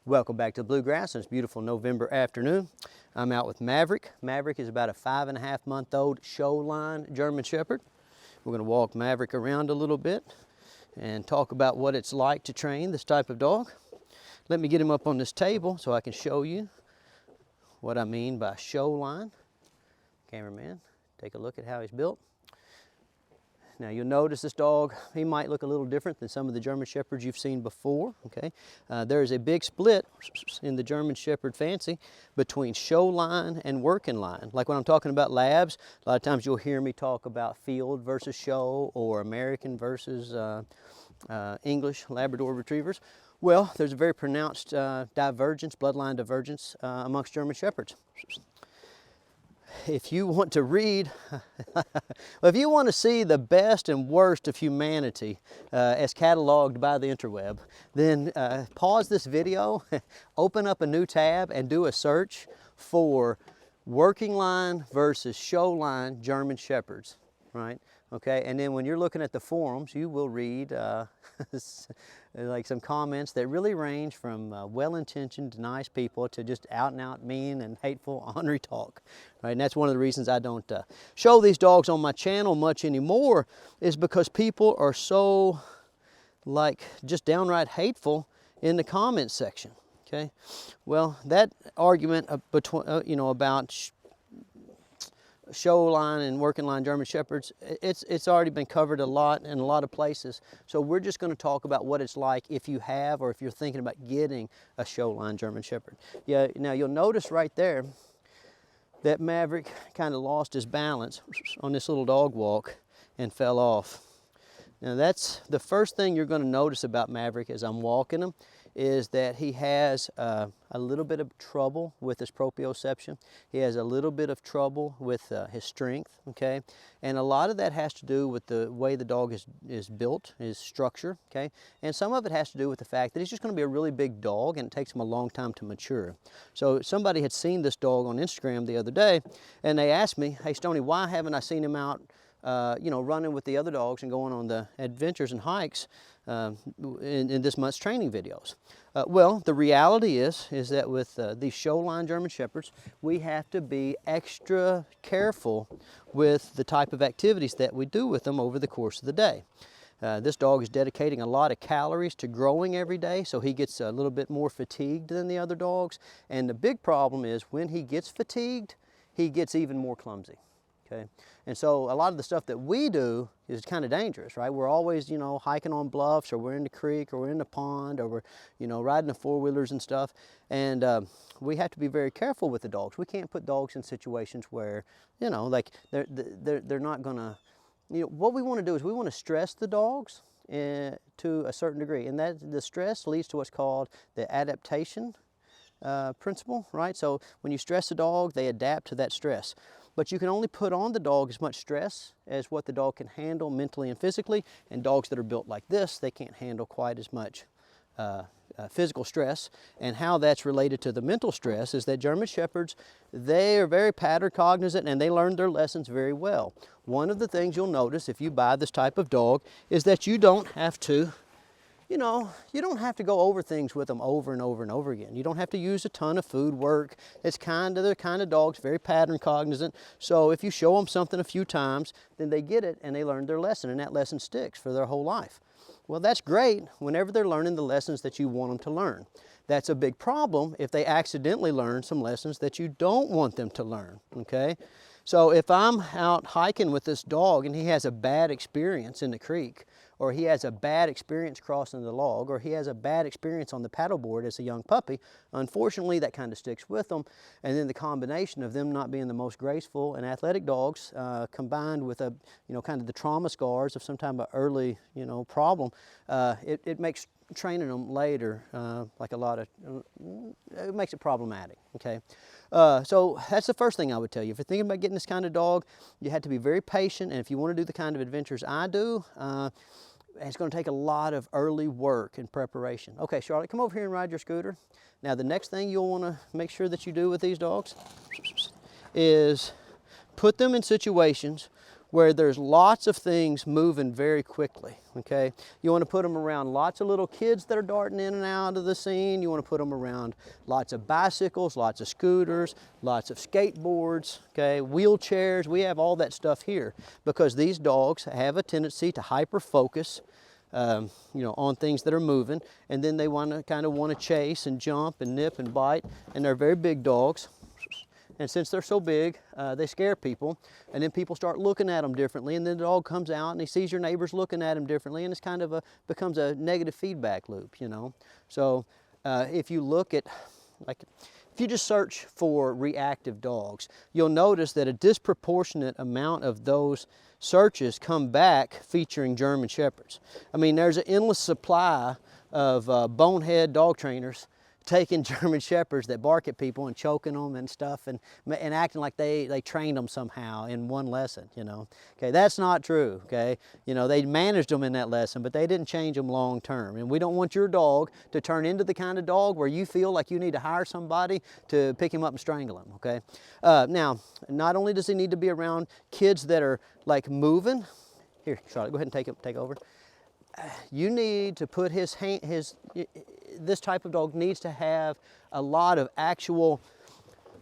Welcome back to the Bluegrass on this beautiful November afternoon. I'm out with Maverick. Maverick is about a 5.5-month-old Showline German Shepherd. We're going to walk Maverick around a little bit and talk about what it's like to train this type of dog. Let me get him up on this table so I can show you what I mean by Showline. Cameraman, take a look at how he's built. Now you'll notice this dog, he might look a little different than some of the German Shepherds you've seen before, okay? There's a big split in the German Shepherd fancy between Showline and working line. Like when I'm talking about labs, a lot of times you'll hear me talk about field versus show or American versus English Labrador Retrievers. Well, there's a very pronounced divergence, bloodline divergence amongst German Shepherds. If you want to read, if you want to see the best and worst of humanity as cataloged by the interweb, then pause this video, open up a new tab and do a search for working line versus show line German Shepherds, right? Okay, and then when you're looking at the forums, you will read like some comments that really range from well-intentioned, nice people to just out-and-out mean and hateful ornery talk, right? And that's one of the reasons I don't show these dogs on my channel much anymore, is because people are so, like, just downright hateful in the comments section, okay? Well, that argument between, about show line and working line German Shepherds, it's already been covered a lot in a lot of places. So we're just going to talk about what it's like if you have or if you're thinking about getting a show line German Shepherd. Yeah, now you'll notice right there that Maverick kind of lost his balance on this little dog walk and fell off. Now that's the first thing you're going to notice about Maverick as I'm walking him, is that he has a little bit of trouble with his proprioception. He has a little bit of trouble with his strength, okay? And a lot of that has to do with the way the dog is built, his structure, okay? And some of it has to do with the fact that he's just going to be a really big dog and it takes him a long time to mature. So somebody had seen this dog on Instagram the other day and they asked me, hey Stonnie, why haven't I seen him out running with the other dogs and going on the adventures and hikes in this month's training videos? Well, the reality is that with these Showline German Shepherds, we have to be extra careful with the type of activities that we do with them over the course of the day. This dog is dedicating a lot of calories to growing every day, so he gets a little bit more fatigued than the other dogs. And the big problem is when he gets fatigued, he gets even more clumsy. Okay, and so a lot of the stuff that we do is kind of dangerous, right? We're always, hiking on bluffs, or we're in the creek, or we're in the pond, or we're, riding the four-wheelers and stuff. And we have to be very careful with the dogs. We can't put dogs in situations where, like they're not gonna, what we want to do is we want to stress the dogs to a certain degree, and that the stress leads to what's called the adaptation principle, right? So when you stress a dog, they adapt to that stress. But you can only put on the dog as much stress as what the dog can handle mentally and physically. And dogs that are built like this, they can't handle quite as much physical stress. And how that's related to the mental stress is that German Shepherds, they are very pattern cognizant and they learn their lessons very well. One of the things you'll notice if you buy this type of dog is that you don't have to you don't have to go over things with them over and over and over again. You don't have to use a ton of food work. It's the kind of dogs, very pattern cognizant. So if you show them something a few times, then they get it and they learn their lesson, and that lesson sticks for their whole life. Well, that's great whenever they're learning the lessons that you want them to learn. That's a big problem if they accidentally learn some lessons that you don't want them to learn, okay? So if I'm out hiking with this dog and he has a bad experience in the creek, or he has a bad experience crossing the log, or he has a bad experience on the paddleboard as a young puppy, unfortunately that kind of sticks with them. And then the combination of them not being the most graceful and athletic dogs, combined with kind of the trauma scars of some type of early, problem, it makes training them later it makes it problematic, okay? So that's the first thing I would tell you. If you're thinking about getting this kind of dog, you have to be very patient, and if you want to do the kind of adventures I do, it's going to take a lot of early work and preparation. Okay, Charlotte, come over here and ride your scooter. Now the next thing you'll want to make sure that you do with these dogs is put them in situations where there's lots of things moving very quickly, okay? You want to put them around lots of little kids that are darting in and out of the scene. You want to put them around lots of bicycles, lots of scooters, lots of skateboards, okay? Wheelchairs, we have all that stuff here because these dogs have a tendency to hyper-focus you know, on things that are moving, and then they want to chase and jump and nip and bite, and they're very big dogs. And since they're so big, they scare people, and then people start looking at them differently, and then the dog comes out and he sees your neighbors looking at him differently, and it's kind of becomes a negative feedback loop, you know. So if you look at, like, if you just search for reactive dogs, you'll notice that a disproportionate amount of those searches come back featuring German Shepherds. I mean, there's an endless supply of bonehead dog trainers taking German Shepherds that bark at people and choking them and stuff and acting like they trained them somehow in one lesson, you know. Okay, that's not true, okay. You know, they managed them in that lesson, but they didn't change them long term. And we don't want your dog to turn into the kind of dog where you feel like you need to hire somebody to pick him up and strangle him, okay. Now, not only does he need to be around kids that are like moving. Here, Charlotte, go ahead and take over. You need to put this type of dog needs to have a lot of actual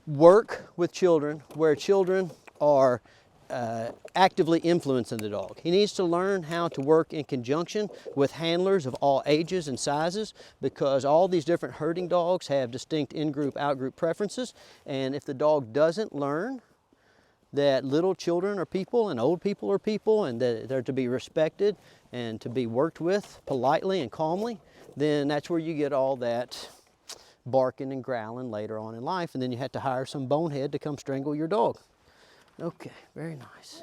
work with children where children are actively influencing the dog. He needs to learn how to work in conjunction with handlers of all ages and sizes, because all these different herding dogs have distinct in-group, out-group preferences, and if the dog doesn't learn that little children are people and old people are people and that they're to be respected and to be worked with politely and calmly, then that's where you get all that barking and growling later on in life, and then you have to hire some bonehead to come strangle your dog. Okay, very nice.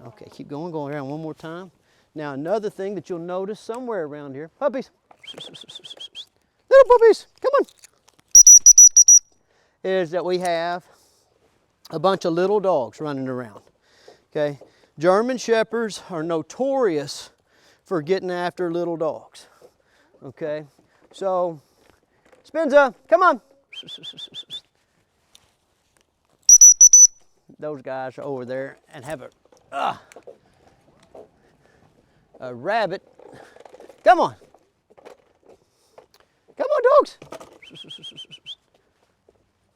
Okay, keep going around one more time. Now another thing that you'll notice somewhere around here, puppies, little puppies, come on, is that we have a bunch of little dogs running around, okay? German Shepherds are notorious for getting after little dogs, okay? So, Spinza, come on. Those guys are over there and have a rabbit. Come on. Come on, dogs.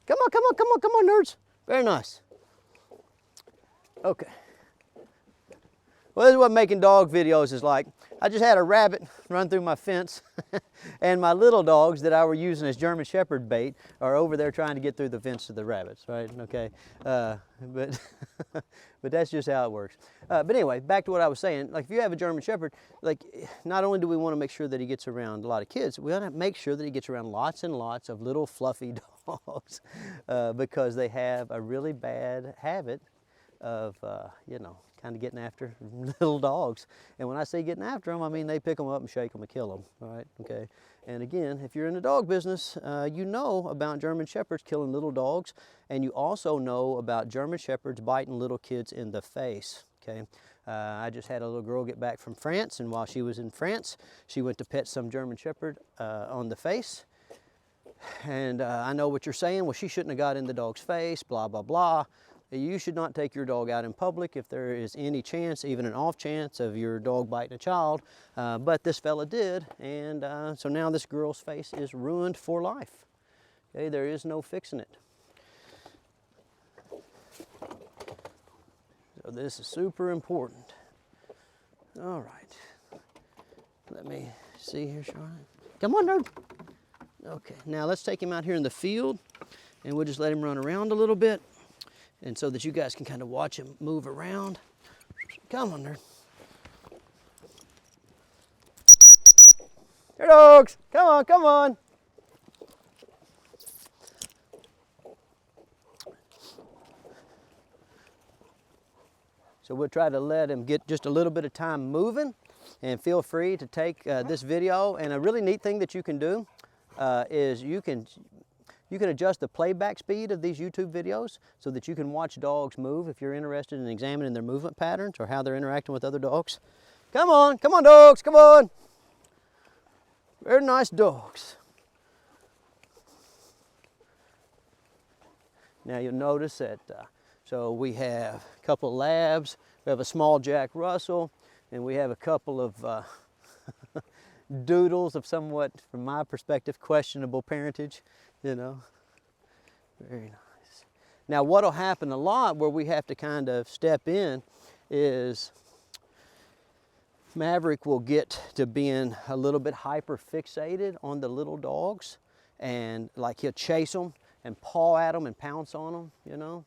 Come on, nerds. Very nice. Okay. Well, this is what making dog videos is like. I just had a rabbit run through my fence and my little dogs that I were using as German Shepherd bait are over there trying to get through the fence to the rabbits, right? Okay. But that's just how it works. But anyway, back to what I was saying. Like, if you have a German Shepherd, like, not only do we want to make sure that he gets around a lot of kids, we want to make sure that he gets around lots and lots of little fluffy dogs because they have a really bad habit of, you know, kind of getting after little dogs. And when I say getting after them, I mean they pick them up and shake them and kill them, all right, okay? And again, if you're in the dog business, you know about German Shepherds killing little dogs, and you also know about German Shepherds biting little kids in the face, okay? I just had a little girl get back from France, and while she was in France, she went to pet some German Shepherd on the face. And I know what you're saying, well, she shouldn't have got in the dog's face, blah, blah, blah. You should not take your dog out in public if there is any chance, even an off chance, of your dog biting a child. But this fella did, and so now this girl's face is ruined for life. Okay, there is no fixing it. So this is super important. All right. Let me see here, Charlotte. Come on, nerd. Okay, now let's take him out here in the field, and we'll just let him run around a little bit. And so that you guys can kind of watch him move around. Come on, nerd. Here, dogs. Come on, come on. So we'll try to let him get just a little bit of time moving, and feel free to take this video. And a really neat thing that you can do is you can adjust the playback speed of these YouTube videos so that you can watch dogs move if you're interested in examining their movement patterns or how they're interacting with other dogs. Come on dogs, come on. Very nice dogs. Now you'll notice that So we have a couple of labs, we have a small Jack Russell, and we have a couple of doodles of somewhat, from my perspective, questionable parentage, you know. Very nice. Now what'll happen a lot where we have to kind of step in is Maverick will get to being a little bit hyper fixated on the little dogs, and like he'll chase them and paw at them and pounce on them, you know.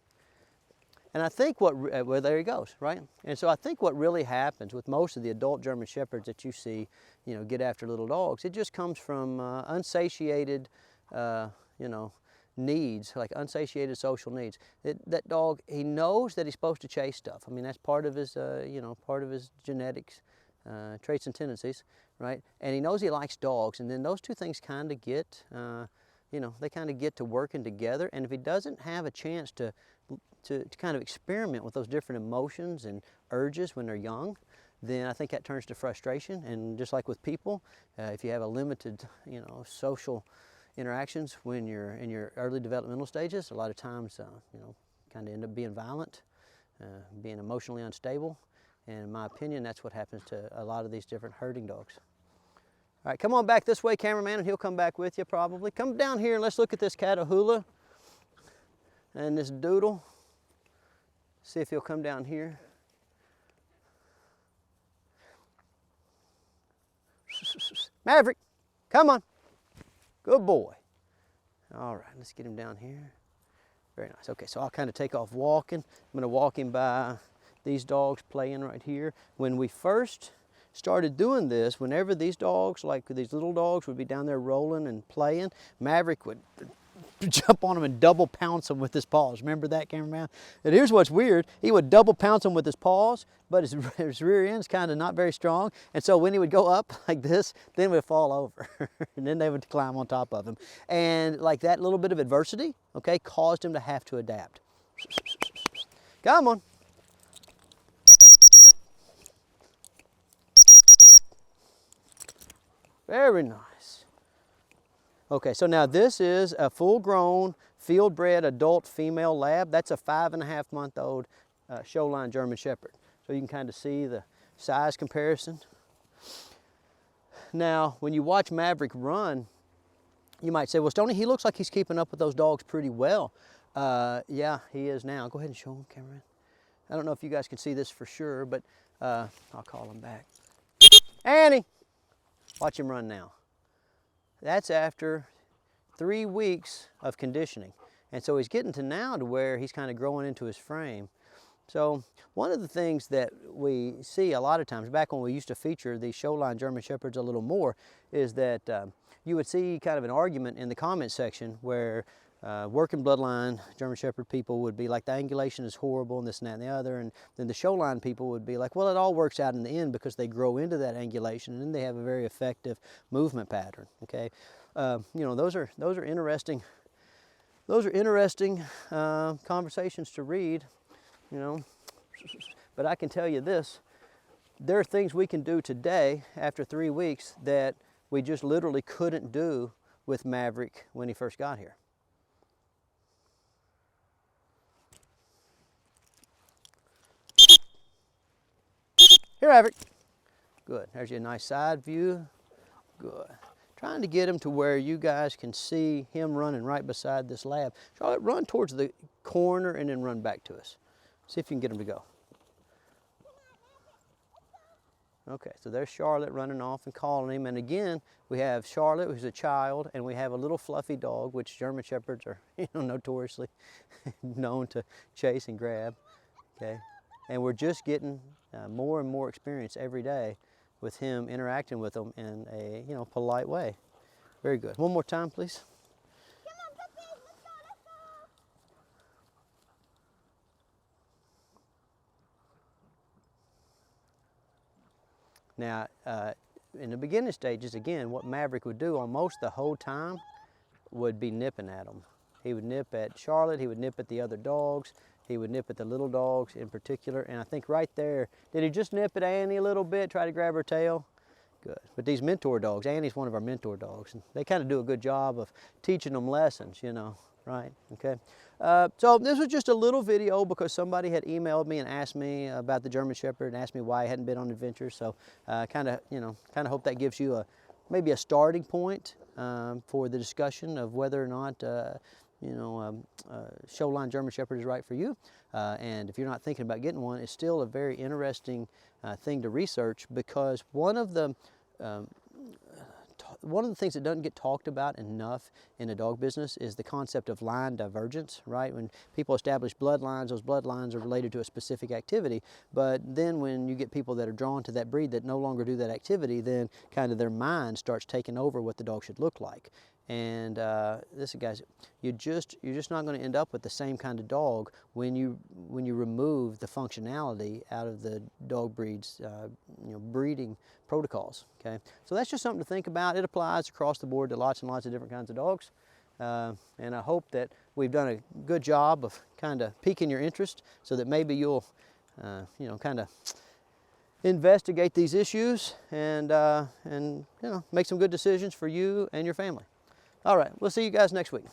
And I think well, there he goes, right? And so I think what really happens with most of the adult German Shepherds that you see, you know, get after little dogs, it just comes from unsatiated, you know, needs, like unsatiated social needs. That dog, he knows that he's supposed to chase stuff. I mean, that's part of his, you know, part of his genetics, traits and tendencies, right? And he knows he likes dogs, and then those two things kind of get, you know, they kind of get to working together. And if he doesn't have a chance to kind of experiment with those different emotions and urges when they're young, then I think that turns to frustration. And just like with people, if you have a limited, you know, social interactions when you're in your early developmental stages, a lot of times, you know, kind of end up being violent, being emotionally unstable. And in my opinion, that's what happens to a lot of these different herding dogs. All right, come on back this way, cameraman, and he'll come back with you probably. Come down here and let's look at this Catahoula and this doodle. See if he'll come down here. Maverick, come on. Good boy. All right, let's get him down here. Very nice. Okay, so I'll kind of take off walking. I'm going to walk him by these dogs playing right here. When we first started doing this, whenever these dogs, like these little dogs, would be down there rolling and playing, Maverick would jump on them and double pounce them with his paws. Remember that, cameraman? And here's what's weird. He would double pounce them with his paws, but his rear end's kind of not very strong. And so when he would go up like this, then it would fall over. And then they would climb on top of him. And like that little bit of adversity, okay, caused him to have to adapt. Come on. Very nice. Okay, so now this is a full-grown, field-bred adult female lab. That's a 5.5-month-old Showline German Shepherd. So you can kind of see the size comparison. Now, when you watch Maverick run, you might say, well, Stonnie, he looks like he's keeping up with those dogs pretty well. Yeah, he is now. Go ahead and show him, cameraman. I don't know if you guys can see this for sure, but I'll call him back. Annie! Watch him run now. That's after 3 weeks of conditioning. And so he's getting to now to where he's kind of growing into his frame. So one of the things that we see a lot of times, back when we used to feature these Showline German Shepherds a little more, is that you would see kind of an argument in the comment section where working bloodline German Shepherd people would be like, the angulation is horrible and this and that and the other, and then the Showline people would be like, well, it all works out in the end because they grow into that angulation and then they have a very effective movement pattern. Okay, you know, those are interesting. Those are interesting conversations to read, you know. But I can tell you this: there are things we can do today after 3 weeks that we just literally couldn't do with Maverick when he first got here. Here, Maverick. Good. There's your nice side view. Good. Trying to get him to where you guys can see him running right beside this lab. Charlotte, run towards the corner and then run back to us. See if you can get him to go. Okay, so there's Charlotte running off and calling him. And again, we have Charlotte, who's a child, and we have a little fluffy dog, which German Shepherds are, you know, notoriously known to chase and grab. Okay, and we're just getting more and more experience every day with him interacting with them in a, you know, polite way. Very good. One more time, please. Come on, puppies, let's go, Now, in the beginning stages, again, what Maverick would do almost the whole time would be nipping at them. He would nip at Charlotte, he would nip at the other dogs, he would nip at the little dogs in particular. And I think right there, did he just nip at Annie a little bit, try to grab her tail? Good. But these mentor dogs, Annie's one of our mentor dogs, and they kind of do a good job of teaching them lessons, you know, right? Okay. So this was just a little video because somebody had emailed me and asked me about the German Shepherd and asked me why I hadn't been on adventures. So kind of hope that gives you maybe a starting point for the discussion of whether or not Showline German Shepherd is right for you. And if you're not thinking about getting one, it's still a very interesting thing to research, because one of the things that doesn't get talked about enough in the dog business is the concept of line divergence, right? When people establish bloodlines, those bloodlines are related to a specific activity, but then when you get people that are drawn to that breed that no longer do that activity, then kind of their mind starts taking over what the dog should look like. And listen, guys, you're just not going to end up with the same kind of dog when you remove the functionality out of the dog breeds, breeding protocols. Okay, so that's just something to think about. It applies across the board to lots and lots of different kinds of dogs, and I hope that we've done a good job of kind of piquing your interest, so that maybe you'll, kind of investigate these issues and make some good decisions for you and your family. All right, we'll see you guys next week.